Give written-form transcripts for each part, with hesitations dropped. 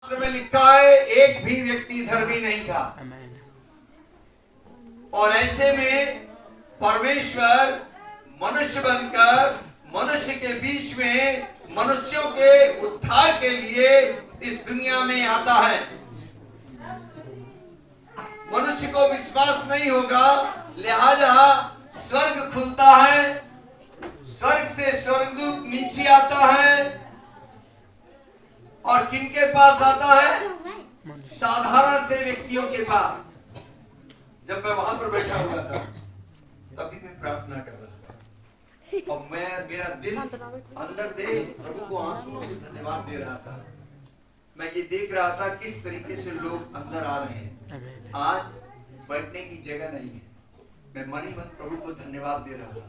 में लिखा है एक भी व्यक्ति धर्मी नहीं था। और ऐसे में परमेश्वर मनुष्य बनकर मनुष्य के बीच में मनुष्यों के उद्धार के लिए इस दुनिया में आता है। मनुष्य को विश्वास नहीं होगा, लिहाजा स्वर्ग खुलता है, स्वर्ग से स्वर्गदूत नीचे आता है और किनके पास आता है? साधारण से व्यक्तियों के पास। जब मैं वहां पर बैठा हुआ था तभी मैं प्रार्थना कर रहा था और मेरा दिल अंदर से प्रभु को आंसुओं से धन्यवाद दे रहा था। मैं ये देख रहा था किस तरीके से लोग अंदर आ रहे हैं। आज बैठने की जगह नहीं है। मैं मन ही मन प्रभु को धन्यवाद दे रहा था,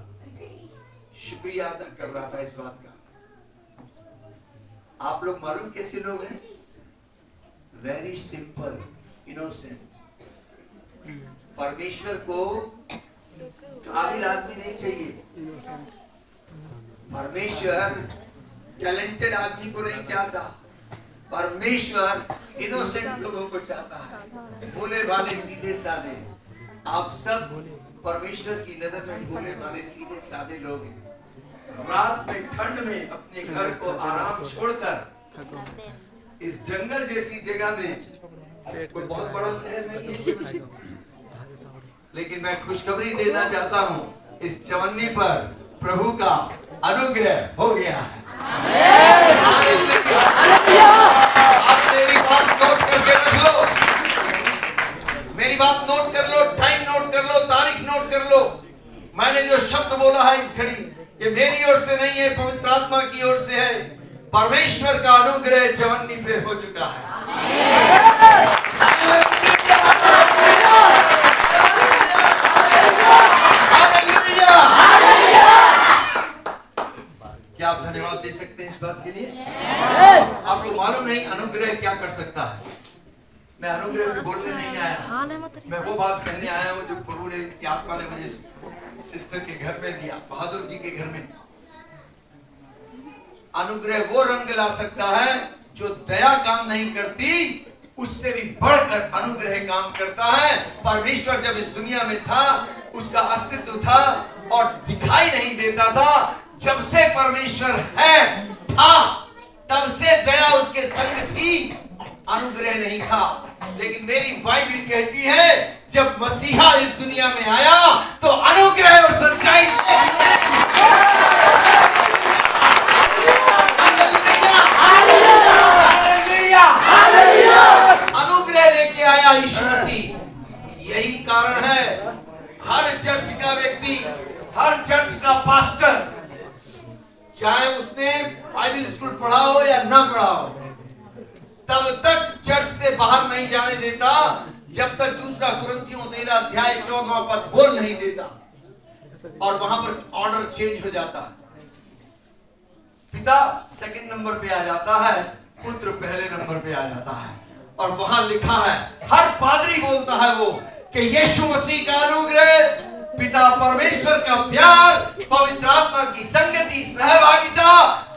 शुक्रिया अदा कर रहा था इस बात का। आप लोग मालूम कैसे लोग हैं? Very simple, innocent. परमेश्वर को काबिल आदमी नहीं चाहिए। परमेश्वर टैलेंटेड आदमी को नहीं चाहता। परमेश्वर इनोसेंट लोगों को चाहता है, भोले भाले सीधे साधे। आप सब परमेश्वर की नजर में भोले भाले सीधे साधे लोग हैं। रात में ठंड में अपने घर को आराम छोड़कर इस जंगल जैसी जगह में, कोई बहुत बड़ा शहर नहीं है, लेकिन मैं खुशखबरी देना चाहता हूँ, इस चवन्नी पर प्रभु का अनुग्रह हो गया है। आप मेरी बात नोट करके रख लो, मेरी बात नोट कर लो, टाइम नोट कर लो, तारीख नोट कर लो। मैंने जो शब्द बोला है इस घड़ी, ये मेरी ओर से नहीं है, पवित्र आत्मा की ओर से है। परमेश्वर का अनुग्रह चवन्नी पे हो चुका है। क्या आप धन्यवाद दे सकते हैं इस बात के लिए? आपको मालूम नहीं अनुग्रह क्या कर सकता है। मैं अनुग्रह पे बोलने नहीं आया, मैं वो बात कहने आया हूँ जो प्रभु ने, आत्मा ने मुझे सिस्टर के घर में दिया, बहादुर जी के घर में। अनुग्रह वो रंग ला सकता है जो दया काम नहीं करती, उससे भी बढ़कर अनुग्रह काम करता है। परमेश्वर जब इस दुनिया में था, उसका अस्तित्व था और दिखाई नहीं देता था। जब से परमेश्वर है था, तब से दया उसके संग थी, अनुग्रह नहीं था। लेकिन मेरी बाइबल कहती है जब मसीहा इस दुनिया में आया तो अनुग्रह और सच्चाई अनुग्रह लेके आया यीशु मसीह। यही कारण है हर चर्च का व्यक्ति, हर चर्च का पास्टर, चाहे उसने बाइबल स्कूल पढ़ा हो या ना पढ़ा हो, तब तक चर्च से बाहर नहीं जाने देता जब तक दूसरा कुरिन्थियों 13 अध्याय 14वां पद बोल नहीं देता। और वहां पर ऑर्डर चेंज हो जाता है। पिता सेकंड नंबर पे आ जाता है, पुत्र पहले नंबर पे आ जाता है। और वहां लिखा है, हर पादरी बोलता है वो कि यीशु मसीह का अनुग्रह, पिता परमेश्वर का प्यार, पवित्र आत्मा की संगति, सहभागिता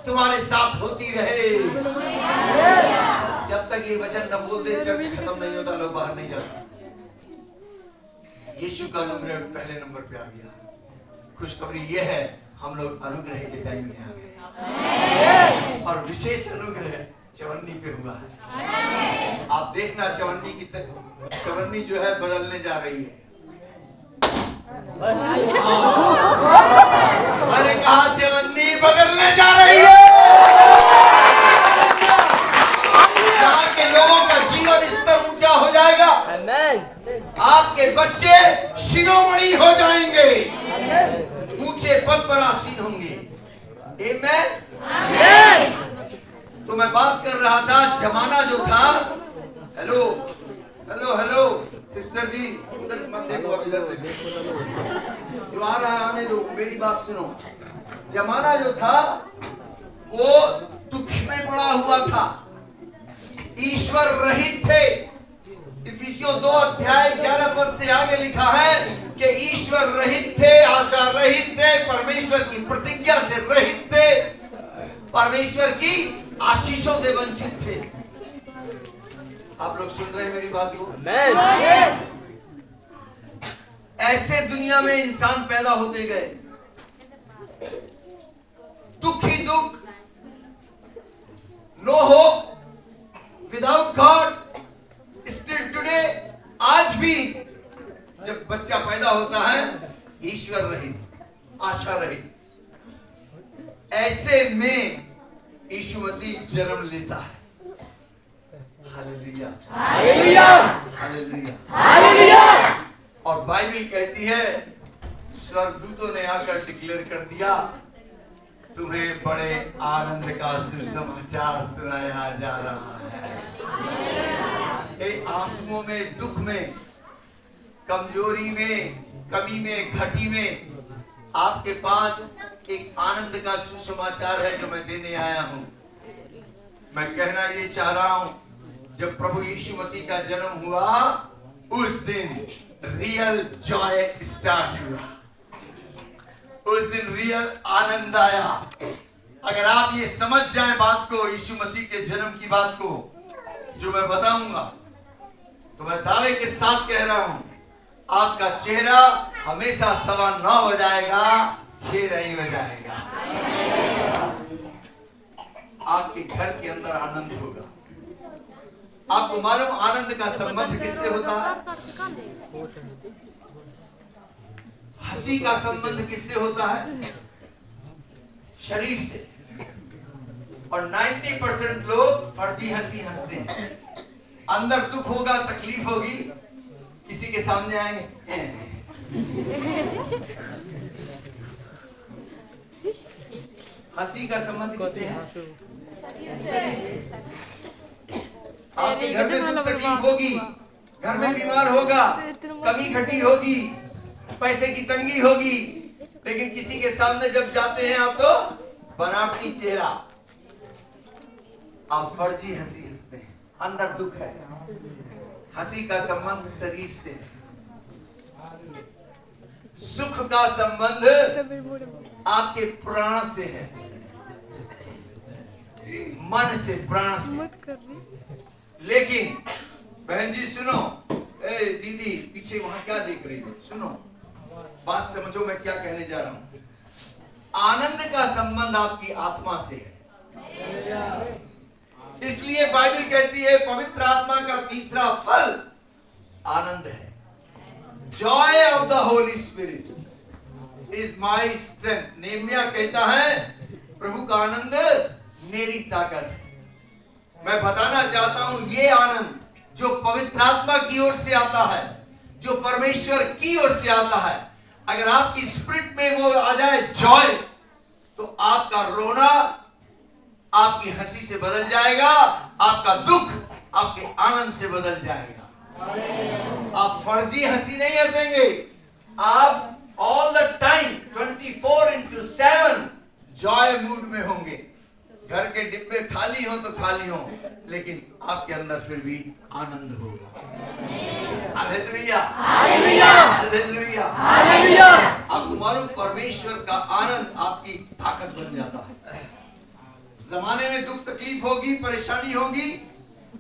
तुम्हारे साथ होती रहे। जब तक ये वचन न बोलते चर्च खत्म नहीं होता, लोग बाहर नहीं जाते। यीशु का अनुग्रह पहले नंबर पे आ गया। खुशखबरी ये है, हम लोग अनुग्रह के टाइम में आ गए और विशेष अनुग्रह चवन्नी पे हुआ है। आप देखना चवन्नी जो है बदलने जा रही है। मैंने कहा चवन्नी बदलने जा रही है। यहाँ के लोगों का जीवन स्तर ऊंचा हो जाएगा। आपके बच्चे शिरोमणि हो जाएंगे, ऊंचे पद पर आसीन होंगे। आमीन। तो मैं बात कर रहा था, जमाना जो था, हेलो हेलो हेलो सिस्टर जी, उधर मत देखो, अब इधर देखो, जो आ रहा है आने दो, मेरी बात सुनो। जमाना जो था वो दुख में पड़ा हुआ था, ईश्वर रहित थे। इफिसियों 2 अध्याय 11 पद से आगे लिखा है कि ईश्वर रहित थे, आशा रहित थे, परमेश्वर की प्रतिज्ञा से रहित थे, परमेश्वर की आशीषों से वंचित थे। आप लोग सुन रहे हैं मेरी बात को? ऐसे दुनिया में इंसान पैदा होते गए, दुख ही दुख, no hope, without God. Still today, आज भी जब बच्चा पैदा होता है, ईश्वर रहित, आशा रहित, ऐसे में यीशु मसीह जन्म लेता है। Hallelujah, hallelujah, hallelujah, hallelujah. और बाइबल कहती है, स्वर्गदूतों ने आकर डिक्लेयर कर दिया, तुम्हें बड़े आनंद का सुसमाचार सुनाया जा रहा है। आंसुओं में, दुख में, कमजोरी में, कमी में, घटी में आपके पास एक आनंद का सुसमाचार है जो मैं देने आया हूं। मैं कहना ये चाह रहा हूं, जब प्रभु यीशु मसीह का जन्म हुआ, उस दिन रियल जॉय स्टार्ट हुआ, उस दिन रियल आनंद आया। अगर आप ये समझ जाएं बात को, यीशु मसीह के जन्म की बात को जो मैं बताऊंगा, तो मैं दावे के साथ कह रहा हूं, आपका चेहरा हमेशा 9:15 हो जाएगा, 6 नहीं हो जाएगा। आपके घर के अंदर आनंद होगा। आपको मालूम आनंद का संबंध किससे होता है? हंसी का संबंध किससे होता है? शरीर से। और 90% लोग फर्जी हंसी हंसते हैं। अंदर दुख होगा, तकलीफ होगी, किसी के सामने आएंगे, हंसी का संबंध किससे है? आपके घर में दुख तकलीफ होगी, घर में बीमार होगा, कमी घटी होगी, पैसे की तंगी होगी, लेकिन किसी के सामने जब जाते हैं आप, तो बनावटी चेहरा, आप फर्जी हंसी हंसते हैं, अंदर दुख है। हंसी का संबंध शरीर से है, सुख का संबंध आपके प्राण से है, मन से, प्राण से। लेकिन बहन जी सुनो, दीदी पीछे वहां क्या देख रही हो? सुनो, बात समझो मैं क्या कहने जा रहा हूं। आनंद का संबंध आपकी आत्मा से है। इसलिए बाइबल कहती है, पवित्र आत्मा का तीसरा फल आनंद है। Joy of the holy spirit is my strength. Nehemiah कहता है, प्रभु का आनंद मेरी ताकत है। मैं बताना चाहता हूं, ये आनंद जो पवित्र आत्मा की ओर से आता है, जो परमेश्वर की ओर से आता है, अगर आपकी स्पिरिट में वो आ जाए जॉय, तो आपका रोना आपकी हंसी से बदल जाएगा, आपका दुख आपके आनंद से बदल जाएगा। आप फर्जी हंसी नहीं हंसेंगे, आप all the time 24/7 Joy mood में होंगे। घर के डिब्बे खाली हो तो खाली हो, लेकिन आपके अंदर फिर भी आनंद होगा। Hallelujah, hallelujah, hallelujah, hallelujah. आपको मालूम, परमेश्वर का आनंद आपकी ताकत बन जाता है। जमाने में दुख तकलीफ होगी, परेशानी होगी,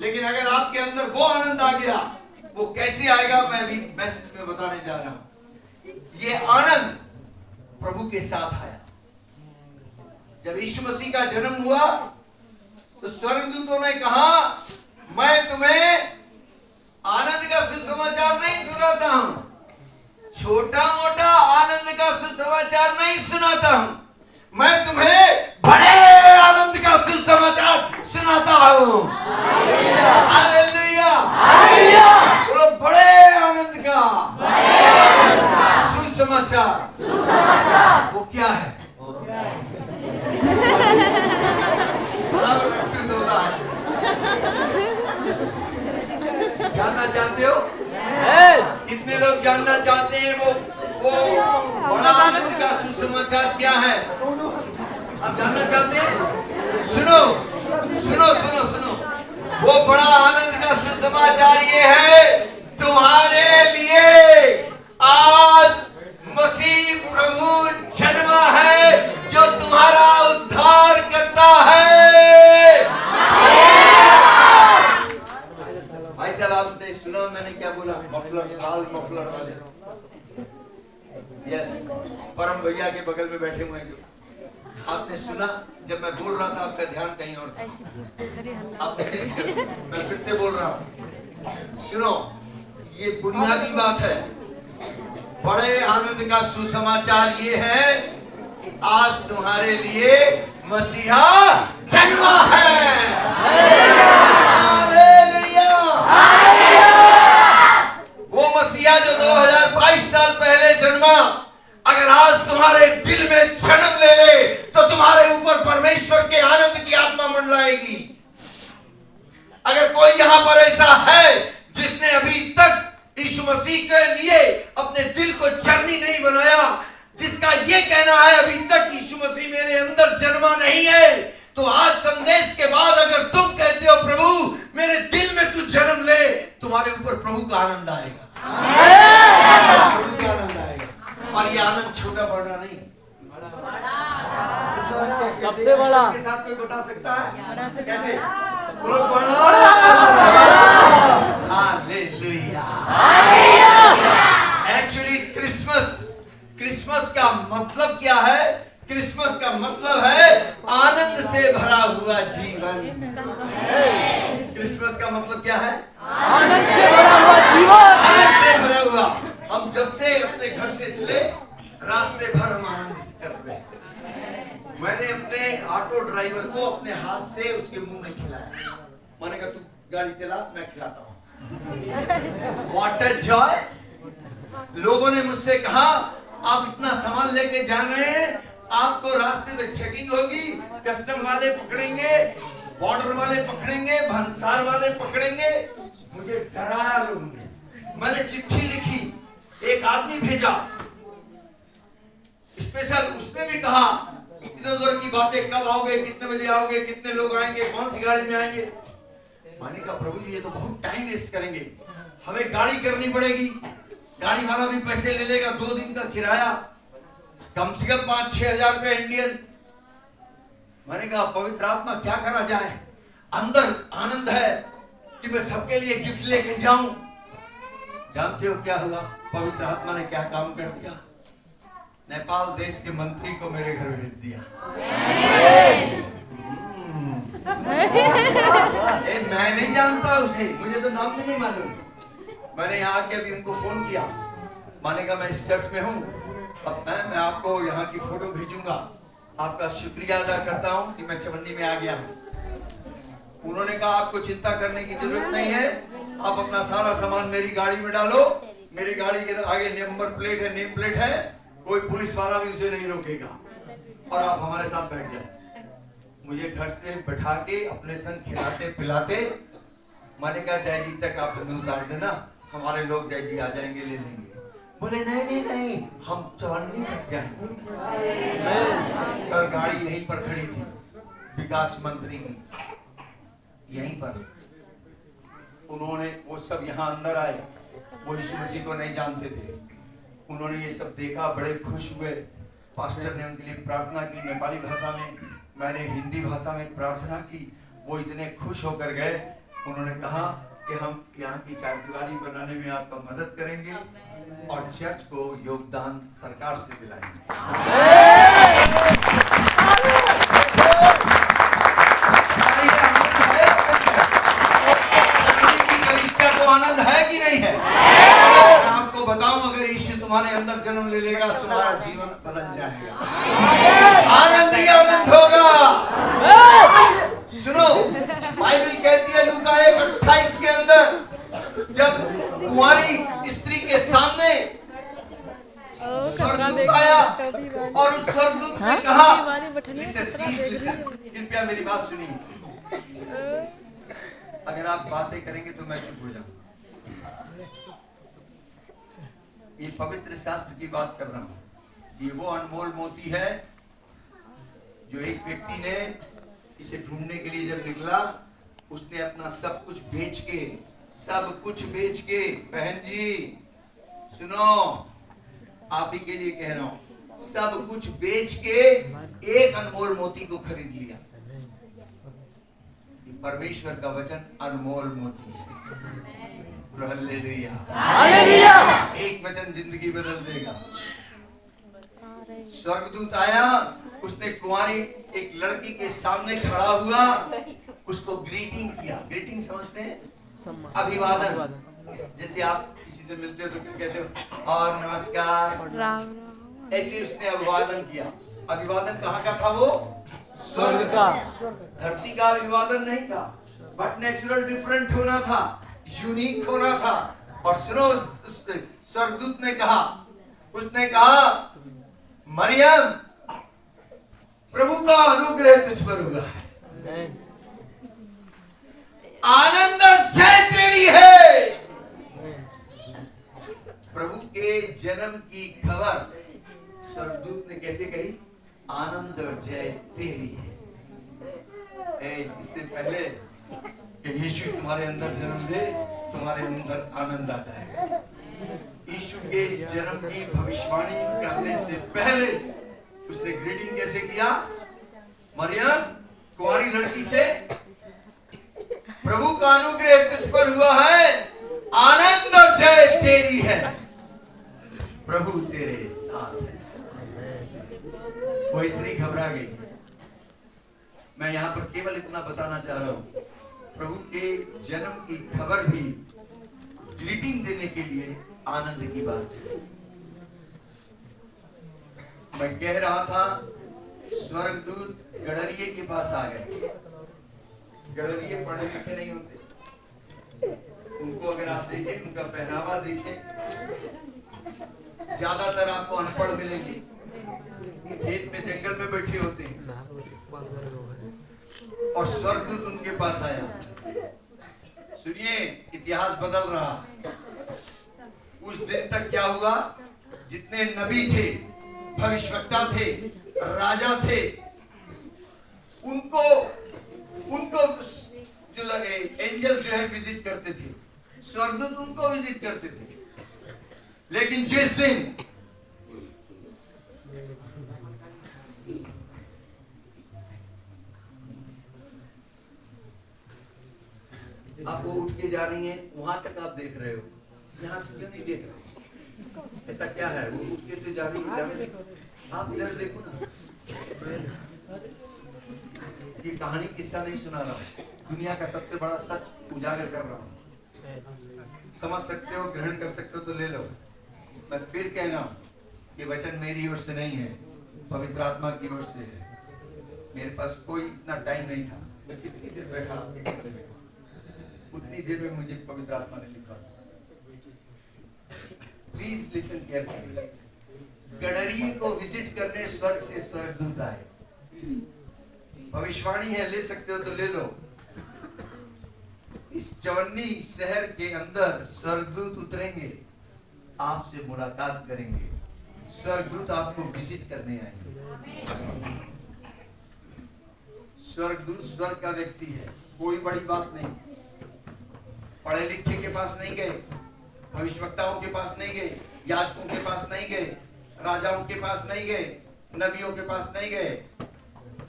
लेकिन अगर आपके अंदर वो आनंद आ गया, वो कैसे आएगा मैं भी मैसेज में बताने जा रहा हूं। ये आनंद प्रभु के साथ आया। जब यीशु मसीह का जन्म हुआ, तो स्वर्गदूतों ने कहा, मैं तुम्हें आनंद का सुसमाचार नहीं सुनाता हूं, छोटा मोटा आनंद का सुसमाचार नहीं सुनाता हूं, मैं तुम्हें बड़े आनंद का सुसमाचार सुनाता हूं। Hallelujah, hallelujah. बोलो, बड़े आनंद का सुसमाचार। वो क्या है? जानना चाहते हो? कितने लोग जानना चाहते हैं वो बड़ा आनंद का सुसमाचार क्या है? आप जानना चाहते हैं? सुनो सुनो सुनो सुनो, वो बड़ा आनंद का सुसमाचार ये है, तुम्हारे लिए आज मसीह प्रभु जन्मा है, जो तुम्हारा उद्धार करता है। साहब आपने सुना मैंने क्या बोला? मफलर, लाल मफलर वाले। यस, परम भैया के बगल में बैठे हुए हैं जो। आपने सुना जब मैं बोल रहा था आपका ध्यान कहीं और था। मैं फिर से बोल रहा हूँ, सुनो, ये बुनियादी बात है। बड़े आनंद का सुसमाचार ये है कि आज तुम्हारे लिए मसीहा जन्मा है। वो मसीहा जो 2022 साल पहले जन्मा, अगर आज तुम्हारे दिल में जन्म ले ले तो तुम्हारे ऊपर परमेश्वर के आनंद की आत्मा मंडलाएगी। अगर कोई यहाँ पर ऐसा है जिसने अभी तक यीशु मसीह के लिए अपने दिल को चरनी नहीं बनाया, जिसका ये कहना है अभी तक यीशु मसीह मेरे अंदर जन्मा नहीं है, तो आज संदेश के बाद अगर तुम कहते हो प्रभु मेरे दिल में तू जन्म ले, तुम्हारे ऊपर प्रभु का आनंद आएगा। प्रभु का आनंद आएगा। और ये आनंद छोटा बड़ा नहीं, सबसे बड़ा। के साथ कोई बता सकता है कैसे? बोलो बड़ा। हालेलुया। एक्चुअली क्रिसमस का मतलब क्या है? क्रिसमस का मतलब है आनंद से भरा हुआ जीवन। क्रिसमस का मतलब क्या है? आनंद से भरा हुआ जीवन। आनंद से भरा हुआ। हम जब से अपने घर से चले रास्ते भर हम आनंद कर रहे। मैंने अपने ऑटो ड्राइवर को अपने हाथ से उसके मुंह में खिलाया। मैंने कहा तू गाड़ी चला, मैं खिलाता हूँ। What a joy. लोगों ने मुझसे कहा आप इतना सामान लेके जा रहे हैं, आपको रास्ते में चेकिंग होगी, कस्टम वाले पकड़ेंगे, बॉर्डर वाले पकड़ेंगे, भंसार वाले पकड़ेंगे। मुझे डराया लोगों ने। मैंने चिट्ठी लिखी, एक आदमी भेजा स्पेशल, उसने भी कहा इधर उधर की बातें, कब आओगे, कितने बजे आओगे, कितने लोग आएंगे, कौन सी गाड़ी में आएंगे। मैंने कहा प्रभु जी ये तो बहुत टाइम वेस्ट करेंगे, हमें गाड़ी करनी पड़ेगी, गाड़ी वाला भी पैसे ले लेगा, 2 दिन का किराया, कम से कम 5-6 हजार रुपए इंडियन। मैंने कहा पवित्र आत्मा क्या करा जाए, अंदर आनंद है कि मैं सबके लिए गिफ्ट लेके जाऊं। जानते हो क्या हुआ? पवित्र आत्मा ने क्या काम कर दिया? नेपाल देश के मंत्री को मेरे घर भेज दिया। मैं नहीं जानता उसे, मुझे तो नाम भी नहीं मालूम। मैंने यहाँ आके अभी उनको फोन किया, मैंने कहा मैं इस चर्च में हूँ, अब मैं आपको यहाँ की फोटो भेजूंगा, आपका शुक्रिया अदा करता हूँ कि मैं चवन्नी में आ गया हूँ। उन्होंने कहा आपको चिंता करने की जरूरत नहीं है, आप अपना सारा सामान मेरी गाड़ी में डालो, मेरी गाड़ी के आगे नंबर प्लेट है, नेम प्लेट है, कोई पुलिस वाला भी उसे नहीं रोकेगा, और आप हमारे साथ बैठ जाए। मुझे घर से बैठा के अपने संग खिलाते पिलाते, मैंने कहा डैडी तक आप हमें उतार देना, हमारे लोग डैडी आ जाएंगे ले लेंगे। बोले नहीं हम चवन्नी तक जाएंगे। कल गाड़ी यहीं पर खड़ी थी, विकास मंत्री की, यहीं पर। उन्होंने वो सब यहाँ अंदर आए, वो यीशु मसीह को नहीं जानते थे, उन्होंने ये सब देखा, बड़े खुश हुए। पास्टर ने उनके लिए प्रार्थना की नेपाली भाषा में, मैंने हिंदी भाषा में प्रार्थना की। वो इतने खुश होकर गए, उन्होंने कहा कि हम यहाँ की चारदीवारी बनाने में आपका मदद करेंगे और चर्च को योगदान सरकार से दिलाएंगे। को आनंद है कि नहीं है? मैं आपको बताऊं, अगर यीशु तुम्हारे अंदर जन्म ले लेगा, तुम्हारा जीवन बदल जाएगा, आनंद ही आनंद होगा। सुनो, बाइबल कहती है लूका 1:28 के अंदर, जब कुंवारी स्त्री के सामने स्वर्गदूत आया और उस स्वर्गदूत ने कहा, लिसन, कृपया मेरी बात सुनिए, अगर आप बातें करेंगे तो मैं चुप हो जाऊंगा। ये पवित्र शास्त्र की बात कर रहा हूं। ये वो अनमोल मोती है जो एक व्यक्ति ने इसे ढूंढने के लिए जब निकला, उसने अपना सब कुछ बेच के, बहन जी सुनो, आप ही के लिए कह रहा हूं, सब कुछ बेच के एक अनमोल मोती को खरीद लिया। परमेश्वर का वचन अनमोल मोती है। हालेलुया। हालेलुया। एक वचन जिंदगी बदल देगा। स्वर्गदूत आया, उसने कुंवारी एक लड़की के सामने खड़ा हुआ, उसको ग्रीटिंग किया। ग्रीटिंग समझते हैं? अभिवादन। जैसे आप किसी से मिलते हो तो क्या कहते हो? और नमस्कार। ऐसे उसने अभिवादन किया। अभिवादन कहाँ का था? वो स्वर्ग का। धरती का अभिवादन नहीं था, बट नेचुरल डिफरेंट होना था, यूनिक होना था। और सुनो, स्वर्गदूत ने कहा, उसने कहा, मरियम, प्रभु का अनुग्रह तुझ पर हुआ है, आनंद और जय तेरी है। प्रभु के जन्म की खबर स्वर्गदूत ने कैसे कही? आनंद और जय तेरी है। इससे पहले कि यीशु तुम्हारे अंदर जन्म ले, तुम्हारे अंदर आनंद आ जाएगा। यीशु के जन्म की भविष्यवाणी करने से पहले उसने ग्रीटिंग कैसे किया? मरियम, कुंवारी लड़की से, प्रभु का अनुग्रह तुझ पर हुआ है, आनंद और जय तेरी है, प्रभु तेरे साथ है। वो स्त्री घबरा गई। मैं यहां पर केवल इतना बताना चाह रहा हूं, प्रभु के जन्म की खबर भी ग्रीटिंग देने के लिए आनंद की बात है। मैं कह रहा था, स्वर्गदूत गडरिये के पास आ गए। गडरिये पढ़े लिखे नहीं होते। उनको अगर आप देखें, उनका पहनावा देखें, ज्यादातर आपको अनपढ़ मिलेंगे। खेत में, जंगल में बैठे होते हैं। और स्वर्गदूत उनके पास आया। सुनिए, इतिहास बदल रहा। उस दिन तक क्या हुआ? जितने नबी थे, भविष्यवक्ता थे, राजा थे, उनको जो एंजल्स जो है विजिट करते थे, स्वर्गदूत उनको विजिट करते थे। लेकिन जिस दिन आप वो उठ के जा रही हैं, वहां तक आप देख रहे हो, यहां से क्यों नहीं देख रहे? ऐसा क्या है? वो उठ के तो जा रही है, आप इधर देखो ना। ये कहानी किस्सा नहीं सुना रहा हूं, दुनिया का सबसे बड़ा सच उजागर कर रहा हूं। समझ सकते हो, ग्रहण कर सकते हो तो ले लो। मैं फिर कह रहा हूं, ये वचन मेरी ओर से नहीं है, पवित्र आत्मा की ओर से है। मेरे पास कोई इतना टाइम नहीं था। मैं कितनी देर बैठा आपके सामने में, उतनी देर में मुझे पवित्र आत्मा ने लिखा। Please listen carefully. गडरिये को विजिट करने स्वर्ग से स्वर्गदूत आए। भविष्यवाणी है, ले सकते हो तो ले लो। इस चवन्नी शहर के अंदर स्वर्गदूत उतरेंगे, आपसे मुलाकात करेंगे। स्वर्गदूत आपको विजिट करने आएंगे। स्वर्गदूत स्वर्ग का व्यक्ति है, कोई बड़ी बात नहीं। पढ़े लिखे के पास नहीं गए, भविष्यवक्ताओं के पास नहीं गए, याजकों के पास नहीं गए, राजाओं के पास नहीं गए, नबियों के पास नहीं गए।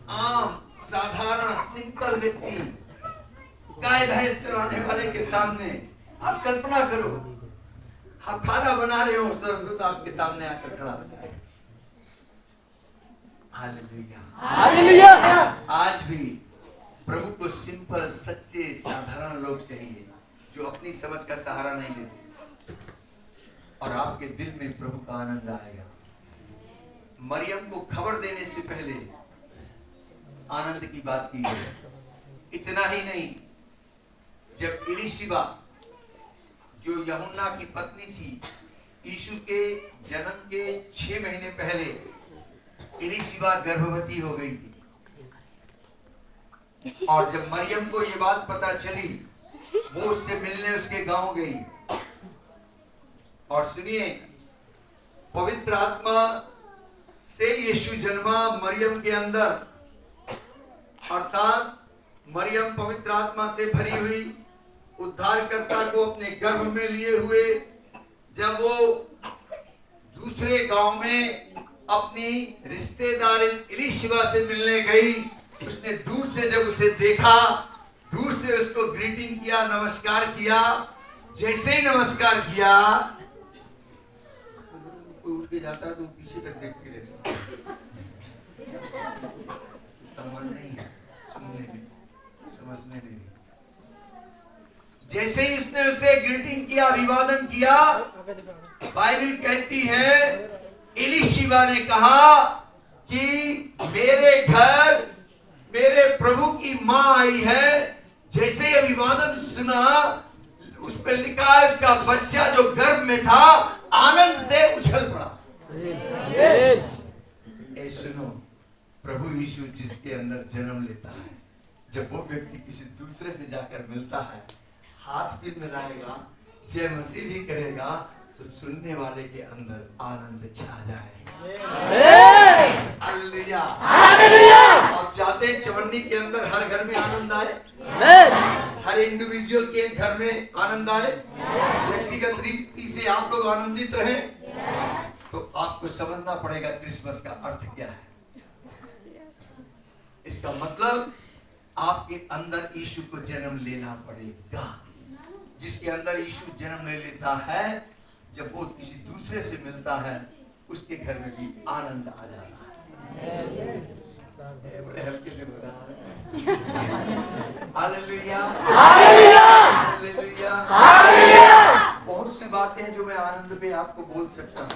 आम साधारण सिंपल व्यक्ति, गाय भैंस चराने वाले के सामने। आप कल्पना करो, आप खाना बना रहे हो, स्वर्गदूत आपके सामने आकर खड़ा हो जाए। Hallelujah, hallelujah. आज भी प्रभु को सिंपल, सच्चे, साधारण लोग चाहिए, जो अपनी समझ का सहारा नहीं लेते, और आपके दिल में प्रभु का आनंद आएगा। मरियम को खबर देने से पहले आनंद की बात की है। इतना ही नहीं, जब इलिशिबा जो यूहन्ना की पत्नी थी, यीशु के जन्म के 6 महीने पहले इलिशिबा गर्भवती हो गई थी। और जब मरियम को ये बात पता चली, वो उससे मिलने उसके गांव गई। और सुनिए, पवित्र आत्मा से यीशु जन्मा मरियम के अंदर, अर्थात मरियम पवित्र आत्मा से भरी हुई, उद्धारकर्ता को अपने गर्भ में लिए हुए, जब वो दूसरे गांव में अपनी रिश्तेदारिन इलिशिबा से मिलने गई, उसने दूर से जब उसे देखा, दूर से उसको ग्रीटिंग किया, नमस्कार किया, जैसे ही नमस्कार किया, कोई उठ के जाता है तो पीछे तक देखते रहते, मन नहीं है सुनने में, समझने में। जैसे ही उसने उसे ग्रीटिंग किया, अभिवादन किया, बाइबल कहती है एलीशिबा ने कहा कि मेरे घर मेरे प्रभु की मां आई है। जैसे ही अभिवादन सुना, उस पर लिखा है उसका बच्चा जो गर्भ में था आनंद से उछल पड़ा। ए सुनो, प्रभु यीशु जिसके अंदर जन्म लेता है, जब वो व्यक्ति किसी दूसरे से जाकर मिलता है, हाथ भी मिलाएगा, जय मसीह भी करेगा, तो सुनने वाले के अंदर आनंद छा जाए। Hallelujah, hallelujah. और चाहते हैं चवन्नी के अंदर हर घर में आनंद आए, हर इंडिविजुअल के घर में आनंद आए, व्यक्तिगत रीति से आप लोग आनंदित रहें, तो आपको समझना पड़ेगा क्रिसमस का अर्थ क्या है। इसका मतलब आपके अंदर यीशु को जन्म लेना पड़ेगा। जिसके अंदर यीशु जन्म ले लेता है, जब वो किसी दूसरे से मिलता है, उसके घर में भी आनंद आ जाता है। बड़े हल्के से बोल रहा है। Hallelujah, hallelujah, hallelujah. बहुत सी बातें हैं जो मैं आनंद पे आपको बोल सकता हूँ,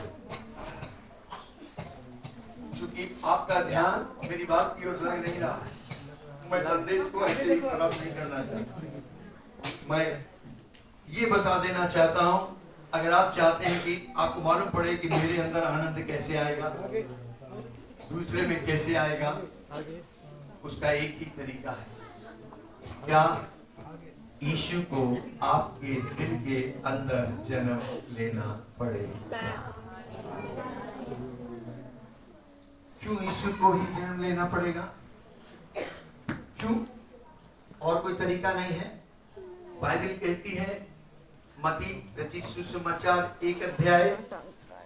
क्योंकि आपका ध्यान मेरी बात की ओर लग नहीं रहा है। मैं संदेश को ऐसे ही खराब नहीं करना चाहता। मैं ये बता देना चाहता हूँ, अगर आप चाहते हैं कि आपको मालूम पड़े कि मेरे अंदर आनंद कैसे आएगा, दूसरे में कैसे आएगा, उसका एक ही तरीका है। क्या? यीशु को आपके दिल के अंदर जन्म लेना पड़ेगा। क्यों यीशु को ही जन्म लेना पड़ेगा? क्यों? और कोई तरीका नहीं है। बाइबल कहती है, मत्ती रचित सुसमाचार 1 अध्याय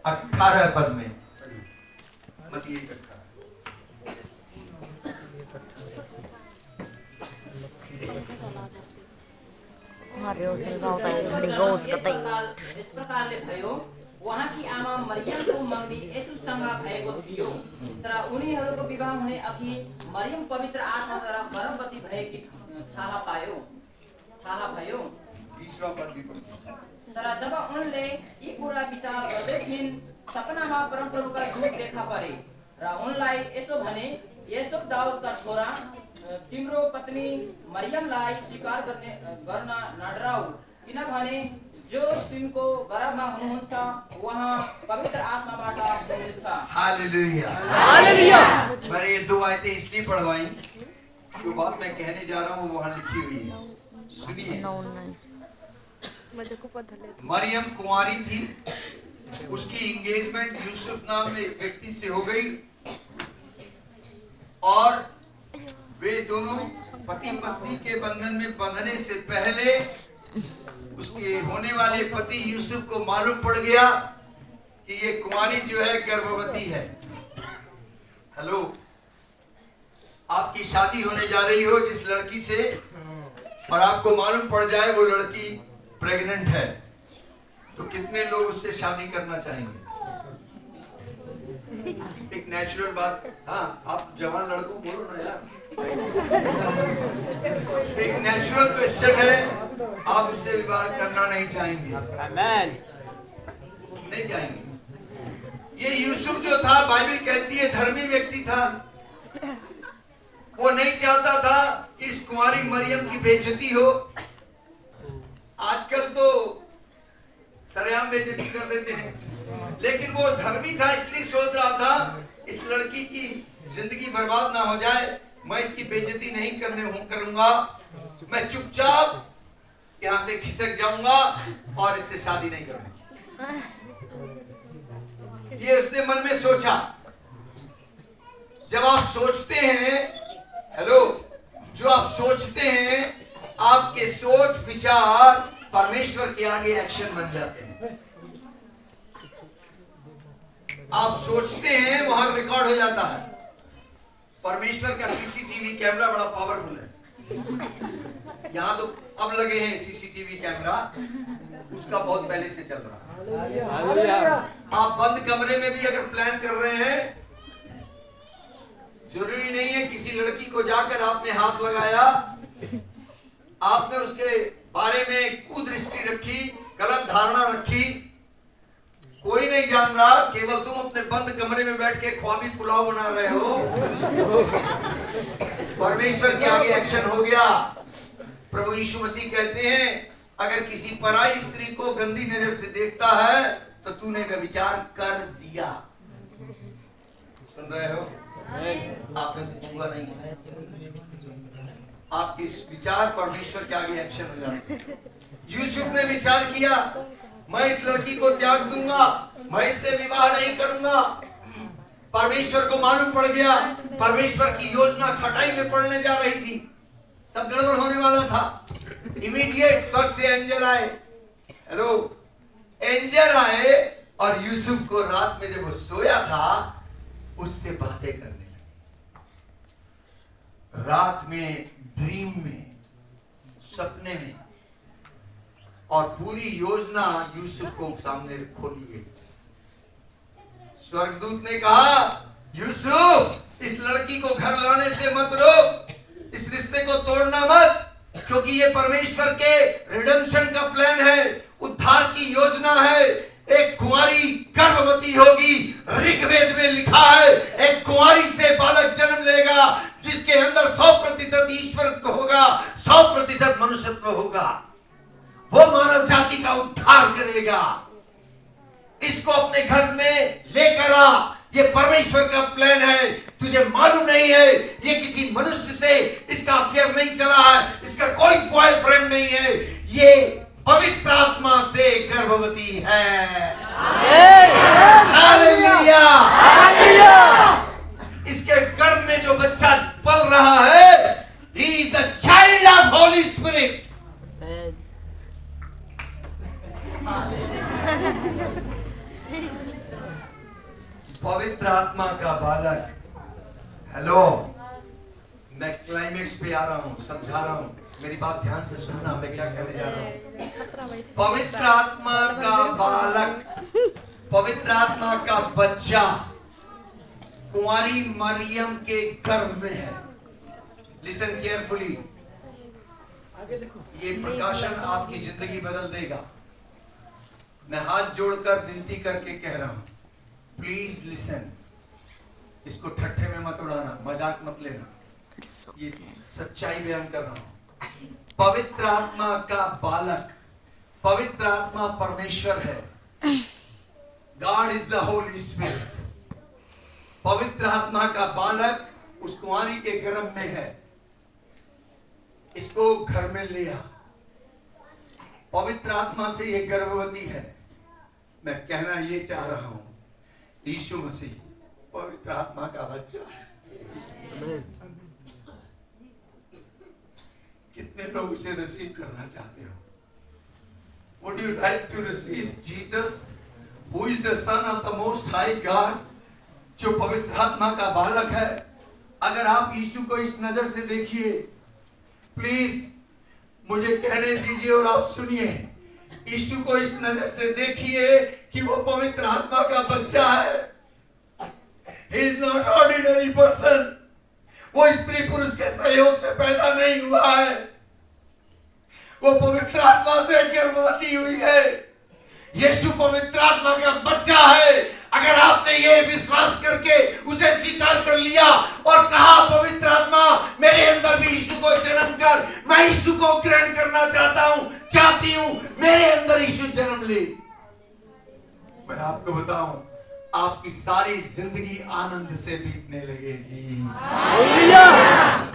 18 पद में, मत्ती 1:18। इस प्रकारले भयो, उहाँकी आमा मरियमको मगनी येशूसँग भएको थियो, तर उनीहरूको विवाह हुने अघि मरियम पवित्र आत्माद्वारा गर्भवती भएकी थाहा भयो। तर जब उनले यी कुरा विचार गर्दै थिइन्, सपनामा परमप्रभुका दूत देखा परे र उनलाई यसो भने, यूसुफ दाउदका छोरा, तिम्रो पत्नी मरियमलाई स्वीकार गर्न नडराऊ, किनभने जो तिनको गर्भमा हुनुहुन्छ वहाँ पवित्र आत्माबाट हुनुहुन्छ। Hallelujah, hallelujah. मैंने ये 2 आयतें इसलिए पढ़वाई, जो बात मैं कहने जा रहा हूँ वहाँ लिखी हुई है। सुनिए, मरियम कुंवारी थी, उसकी एंगेजमेंट यूसुफ नाम में एक व्यक्ति से हो गई, और वे दोनों पति पत्नी के बंधन में बंधने से पहले उसके होने वाले पति यूसुफ को मालूम पड़ गया कि ये कुंवारी जो है गर्भवती है। हेलो, आपकी शादी होने जा रही हो जिस लड़की से, और आपको मालूम पड़ जाए वो लड़की प्रेग्नेंट है, तो कितने लोग उससे शादी करना चाहेंगे? एक नेचुरल बात। हाँ, आप जवान लड़कों बोलो ना यार। एक नेचुरल क्वेश्चन है, आप उससे विवाह करना नहीं चाहेंगे? नहीं चाहेंगे। ये यूसुफ जो था, बाइबल कहती है धर्मी व्यक्ति था, वो नहीं चाहता था कि इस कुंवारी मरियम की बेइज्जती हो। आजकल तो सरेआम बेइज्जती कर देते हैं, लेकिन वो धर्मी था, इसलिए सोच रहा था इस लड़की की जिंदगी बर्बाद ना हो जाए, मैं इसकी बेइज्जती नहीं करूंगा, मैं चुपचाप यहाँ से खिसक जाऊंगा और इससे शादी नहीं करूंगा। ये उसने मन में सोचा। जब आप सोचते हैं, हेलो, जो आप सोचते हैं, आपके सोच विचार परमेश्वर के आगे एक्शन बन जाते हैं। आप सोचते हैं, वहां रिकॉर्ड हो जाता है। परमेश्वर का सीसीटीवी कैमरा बड़ा पावरफुल है। यहाँ तो अब लगे हैं सीसीटीवी कैमरा, उसका बहुत पहले से चल रहा है। हालेलुया। आप बंद कमरे में भी अगर प्लान कर रहे हैं, जरूरी नहीं है किसी लड़की को जाकर आपने हाथ लगाया, आपने उसके बारे में कुदृष्टि रखी, गलत धारणा रखी, कोई नहीं जान रहा, केवल तुम अपने बंद कमरे में बैठ के ख्वाबी पुलाव बना रहे हो। परमेश्वर के आगे एक्शन हो गया। प्रभु यीशु मसीह कहते हैं, अगर किसी पराई स्त्री को गंदी नजर से देखता है तो तूने व्यभिचार कर दिया। सुन रहे हो? आपने तो छुआ नहीं है। आपके इस विचार परमेश्वर के आगे एक्शन हो जाते हैं। यूसुफ ने विचार किया, मैं इस लड़की को त्याग दूंगा, मैं इससे विवाह नहीं करूंगा। परमेश्वर को मालूम पड़ गया, परमेश्वर की योजना खटाई में पड़ने जा रही थी, सब गड़बड़ होने वाला था। इमीडिएट स्वर्ग से एंजल आए। हेलो, एंजल आए और यूसुफ को रात में जब वो सोया था उससे बातें करने लगे। रात में, ड्रीम में, सपने में, और पूरी योजना यूसुफ को सामने खोली गई। स्वर्गदूत ने कहा, यूसुफ इस लड़की को घर लाने से मत रोक, इस रिश्ते को तोड़ना मत, क्योंकि ये परमेश्वर के रिडेम्पशन का प्लान है, उद्धार की योजना है। एक कुंवारी गर्भवती होगी, ऋग्वेद में लिखा है, एक कुंवारी से बालक जन्म लेगा जिसके अंदर 100% ईश्वरत्व होगा, 100% मनुष्यत्व होगा। वो मानव जाति का उद्धार करेगा। इसको अपने घर में लेकर आ, ये परमेश्वर का प्लान है। तुझे मालूम नहीं है, ये किसी मनुष्य से इसका अफेयर नहीं चला है, इसका कोई बॉयफ्रेंड नहीं है, ये पवित्र आत्मा से गर्भवती है। Hallelujah, hallelujah. इसके गर्भ में जो बच्चा पल रहा है, he is the child of Holy Spirit। पवित्र आत्मा का बालक। हेलो, मैं क्लाइमेक्स पे आ रहा हूं, समझा रहा हूं, मेरी बात ध्यान से सुनना, मैं क्या कहने जा रहा हूं। पवित्र आत्मा का बालक, पवित्र आत्मा का बच्चा कुंवारी मरियम के गर्भ में है। लिसन केयरफुली, ये प्रकाशन आपकी जिंदगी बदल देगा। मैं हाथ जोड़कर विनती करके कह रहा हूं, प्लीज लिसन। इसको ठट्ठे में मत उड़ाना, मजाक मत लेना, ये सच्चाई बयान कर रहा हूं। पवित्र आत्मा का बालक, पवित्र आत्मा परमेश्वर है। God is the holy spirit. पवित्र आत्मा का बालक उस कुंवारी के गर्भ में है, इसको घर में लिया। पवित्र आत्मा से ये गर्भवती है। मैं कहना ये चाह रहा हूं, यीशु मसीह पवित्र आत्मा का बच्चा है। कितने लोग उसे रिसीव करना चाहते हो? Would you like to receive Jesus, who is the Son of the Most High God, जो पवित्र आत्मा का बालक है? अगर आप यीशु को इस नजर से देखिए, प्लीज मुझे कहने दीजिए और आप सुनिए। यीशु को इस नजर से देखिए कि वो पवित्र आत्मा का बच्चा है। He is not ordinary person। वो स्त्री पुरुष के सहयोग से पैदा नहीं हुआ है, वो पवित्र आत्मा से गर्भवती हुई है। यीशु पवित्र आत्मा का बच्चा है। अगर आपने ये विश्वास करके उसे स्वीकार कर लिया और कहा, पवित्र आत्मा मेरे अंदर भी यीशु को जन्म कर, मैं यीशु को ग्रहण करना चाहती हूं, मेरे अंदर यीशु जन्म ले, मैं आपको बताऊं, आपकी सारी जिंदगी आनंद से बीतने लगेगी।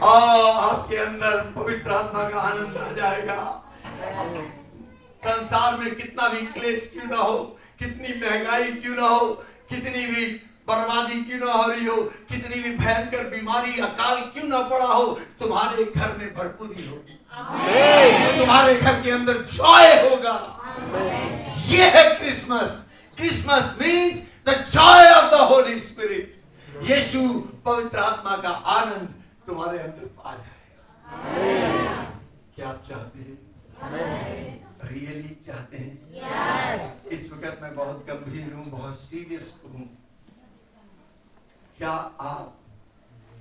आपके अंदर पवित्र आत्मा का आनंद आ जाएगा। संसार में कितना भी क्लेश क्यों ना हो, कितनी महंगाई क्यों ना हो, कितनी भी बर्बादी क्यों ना हो रही हो, कितनी भी भयंकर बीमारी अकाल क्यों ना पड़ा हो, तुम्हारे घर में भरपूरी होगी। तुम्हारे घर के अंदर जॉय होगा। ये है Christmas. Christmas means the joy of the holy spirit. यीशु पवित्र आत्मा का आनंद तुम्हारे अंदर आ जाएगा। क्या आप चाहते हैं? रियली चाहते हैं? इस वक्त मैं बहुत गंभीर हूँ, बहुत सीरियस हूँ। क्या आप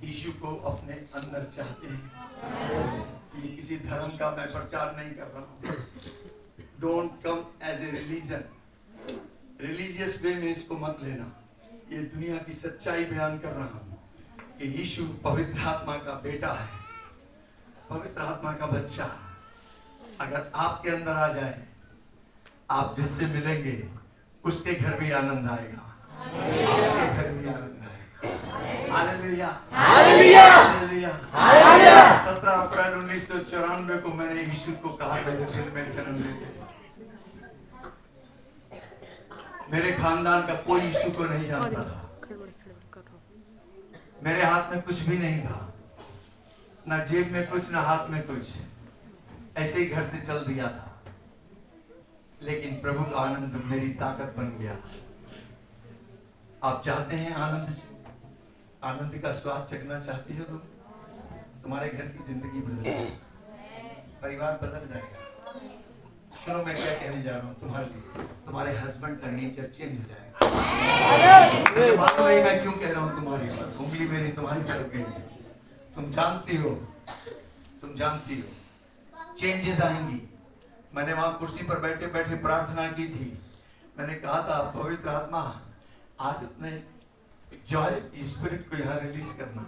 यीशु को अपने अंदर चाहते हैं? ये किसी धर्म का मैं प्रचार नहीं कर रहा हूँ। Don't come as a religion, religious way में इसको मत लेना। ये दुनिया की सच्चाई बयान कर रहा हूँ कि यीशु पवित्र आत्मा का बेटा है, पवित्र आत्मा का बच्चा। अगर आपके अंदर आ जाए, आप जिससे मिलेंगे उसके घर भी आनंद आएगा, आपके घर भी आनंद आएगा। Hallelujah, hallelujah, hallelujah, hallelujah. 17 अप्रैल 1994 को मैंने यीशु को कहा मेरे दिल में जन्म लेते। मेरे खानदान का कोई यीशु को नहीं जानता था। मेरे हाथ में कुछ भी नहीं था, ना जेब में कुछ, ना हाथ में कुछ। ऐसे ही घर से चल दिया था। लेकिन प्रभु का आनंद मेरी ताकत बन गया। आप चाहते हैं आनंद, आनंद का स्वाद चखना चाहती हो तुम? तुम्हारे घर की जिंदगी बदल जाएगी, परिवार बदल जाएगा। सुनो मैं क्या कहने जा रहा हूँ तुम्हारे लिए। तुम्हारे हस्बैंड का नेचर चेंज हो जाएगा। मुझे मालूम नहीं मैं क्यों कह रहा हूँ तुम्हारी बात। उंगली मेरी तुम्हारी तरफ गई है। तुम जानती हो, तुम जानती हो चेंजेस आएंगी। मैंने वहां कुर्सी पर बैठे बैठे प्रार्थना की थी। मैंने कहा था पवित्र आत्मा आज अपने जॉय स्पिरिट को यहाँ रिलीज करना।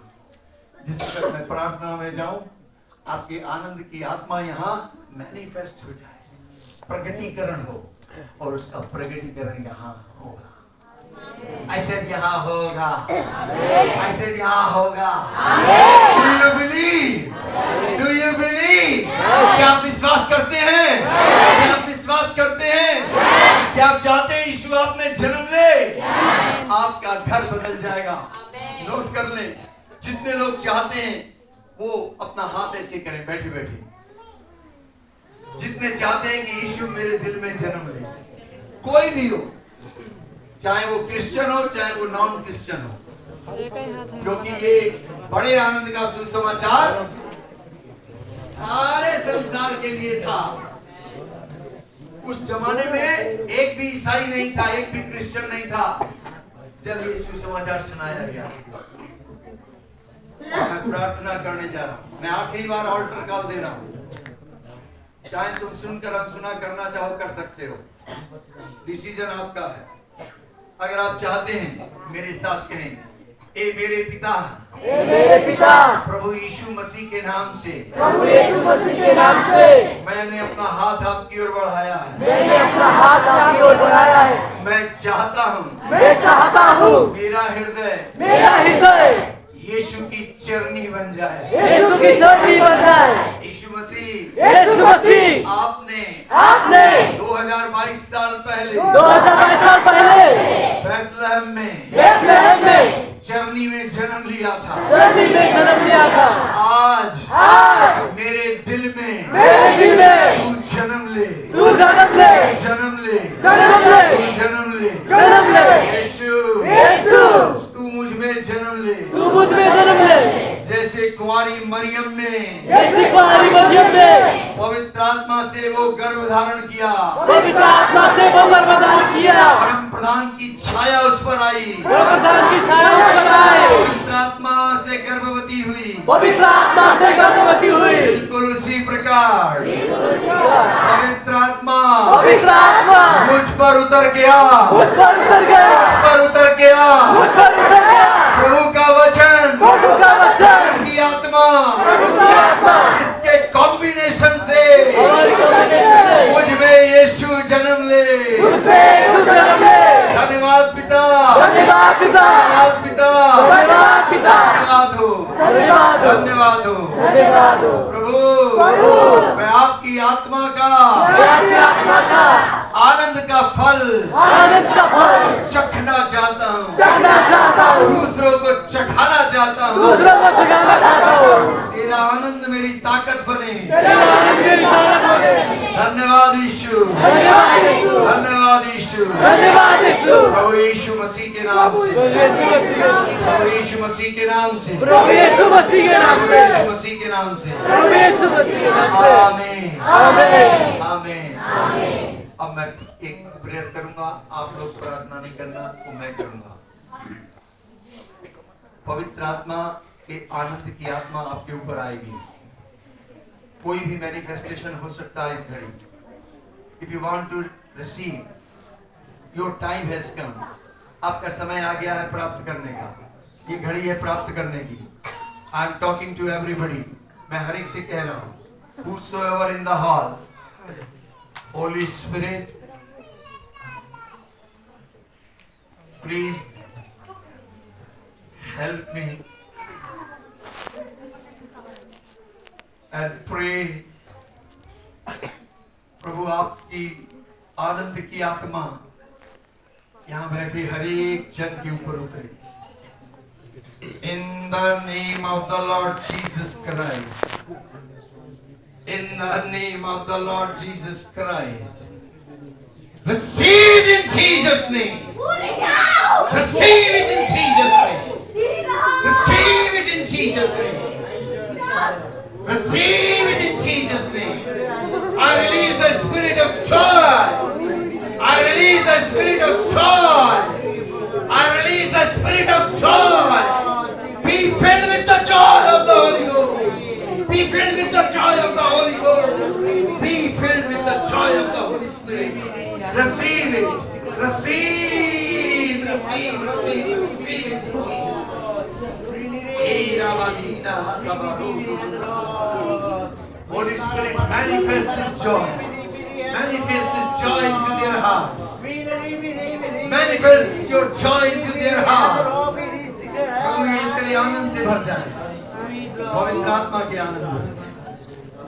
जिस वक्त मैं प्रार्थना में जाऊं, आपके आनंद की आत्मा यहाँ मैनिफेस्ट हो जाए, प्रकटीकरण हो, और उसका प्रकटीकरण यहाँ होगा। ऐसे यहाँ होगा, ऐसे यहाँ होगा। Do you believe? Do you believe? क्या आप विश्वास करते हैं? क्या आप विश्वास करते हैं? क्या आप चाहते हैं यीशु आप में जन्म ले? आपका घर बदल जाएगा। नोट कर ले, जितने लोग चाहते हैं वो अपना हाथ ऐसे करें बैठे बैठे। जितने चाहते हैं कि यीशु मेरे दिल में जन्म ले, कोई भी हो, चाहे वो क्रिश्चियन हो चाहे वो नॉन क्रिश्चियन हो, क्योंकि ये बड़े आनंद का सुसमाचार सारे संसार के लिए था। उस जमाने में एक भी ईसाई नहीं था, एक भी क्रिश्चियन नहीं था जब ये सुसमाचार सुनाया गया। मैं प्रार्थना करने जा रहा हूं। मैं आखिरी बार ऑल्टर कॉल दे रहा हूं। चाहे तुम सुनकर अनसुना करना चाहो कर सकते हो, डिसीजन आपका है। अगर आप चाहते हैं मेरे साथ कहें, ए मेरे पिता, ए मेरे पिता, प्रभु यीशु मसीह के नाम से, प्रभु यीशु मसीह के नाम से मैंने अपना हाथ आपकी ओर बढ़ाया है। मैंने अपना हाथ आपकी ओर बढ़ाया है। मैं चाहता हूँ, मैं चाहता हूँ मेरा हृदय यीशु की चरनी बन जाए, यीशु की चरनी बन जाए। यीशु मसीह, यीशु मसीह आपने 2022 साल पहले 2022 साल पहले बैतलहम में चरनी में जन्म लिया था। चरनी में जन्म लिया था। आज मेरे दिल में तू जन्म ले, तू जन्म ले, जन्म ले, जन्म ले, तू जन्म ले, जन्म ले। यीशु तू मुझ में जन्म ले, तू मुझ में जन्म ले। जैसे कुंवारी मरियम ने, जैसे कुंवारी मरियम ने पवित्र आत्मा से वो गर्भ धारण किया, पवित्र आत्मा से वो गर्भ धारण किया, परम प्रधान की छाया उस पर आई, परम प्रधान की छाया उस पर आई, पवित्र आत्मा से गर्भवती हुई, पवित्र आत्मा से गर्भवती हुई। बिल्कुल उसी प्रकार पवित्र आत्मा मुझ पर उतर गया, मुझ पर उतर गया, मुझ पर उतर गया, मुझ पर उतर गया। प्रभु का वचन, प्रभु का वचन, प्रभु की आत्मा, प्रभु की आत्मा, इसके कॉम्बिनेशन से हमारी कॉम्बिनेशन से मुझ में यीशु जन्म ले। उसमें यीशु जन्म ले। धन्यवाद पिता, धन्यवाद पिता, धन्यवाद पिता, धन्यवाद पिता, धन्यवाद हो, धन्यवाद हो, धन्यवाद हो। धन्यवाद हो। प्रभु मैं आपकी आत्मा का, आपकी आत्मा का आनंद का फल चखना चाहता हूँ, चखना चाहता हूँ, दूसरों को चखाना चाहता हूँ। दूसरों को चखाना चाहता हूँ। तेरा आनंद मेरी ताकत बने। तेरा आनंद मेरी ताकत बने। धन्यवाद यीशु, धन्यवाद यीशु, धन्यवाद यीशु, धन्यवाद यीशु। प्रभु यीशु मसीह के नाम से, प्रभु यीशु मसीह के नाम से, प्रभु यीशु मसीह के नाम से, यीशु मसीह के नाम से, प्रभु यीशु मसीह के नाम से। आमीन, आमीन, आमीन। अब मैं एक प्रेयर करूंगा, आप लोग प्रार्थना नहीं करना, वो मैं करूंगा। पवित्र आत्मा के आनंद की आत्मा आपके ऊपर आएगी। कोई भी मैनिफेस्टेशन हो सकता है इस घड़ी। If you want to receive, your time has come. आपका समय आ गया है प्राप्त करने का। ये घड़ी है प्राप्त करने की। I am talking to everybody. मैं हर एक से कह रहा हूँ, whosoever in the hall, Holy Spirit, please help me and pray. प्रभु आपकी आनंद की आत्मा यहाँ बैठे हर एक जन के ऊपर उतरे। In the name of the Lord Jesus Christ. In the name of the Lord Jesus Christ. Receive it in Jesus' name. Receive it in Jesus' name. Receive it in Jesus' name. Receive it in Jesus' name. I release the spirit of joy. I release the spirit of joy. I release the spirit of joy. Be filled with the joy of the Holy Ghost. Be filled with the joy of the Holy Ghost. Be filled with the joy of the Holy Spirit. Receive it. Receive. Receive. Receive. Receive it. Holy Spirit, manifest this joy. Manifest this joy into their heart. Manifest your joy into their heart. प्रभु ये तेरे आनंद से भर जाए। पवित्र आत्मा के आनंद से,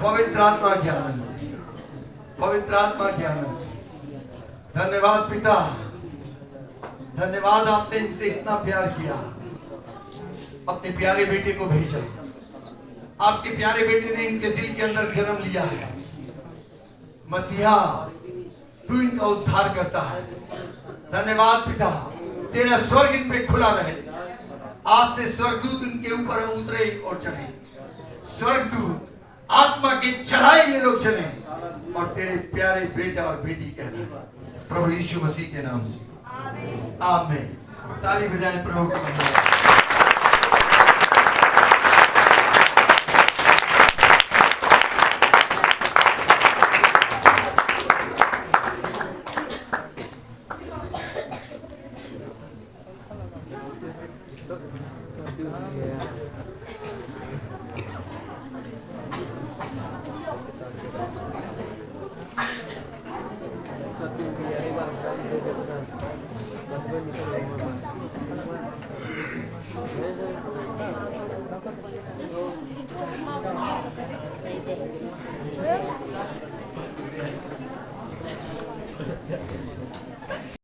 पवित्र आत्मा के आनंद से, पवित्र आत्मा के आनंद से। धन्यवाद पिता, धन्यवाद आपने इनसे इतना प्यार किया, अपने प्यारे बेटे को भेजा। आपके प्यारे बेटे ने इनके दिल के अंदर जन्म लिया है। मसीहा, तू इनका उद्धार करता है। धन्यवाद पिता, तेरा स्वर्ग इन पे खुला रहे। आपसे स्वर्गदूत उनके ऊपर उतरे और चढ़े। स्वर्गदूत आत्मा के चढ़ाए ये लोग चले और तेरे प्यारे बेटा और बेटी कहने प्रभु यीशु मसीह के नाम से आमीन। ताली बजाएं प्रभु को। Satu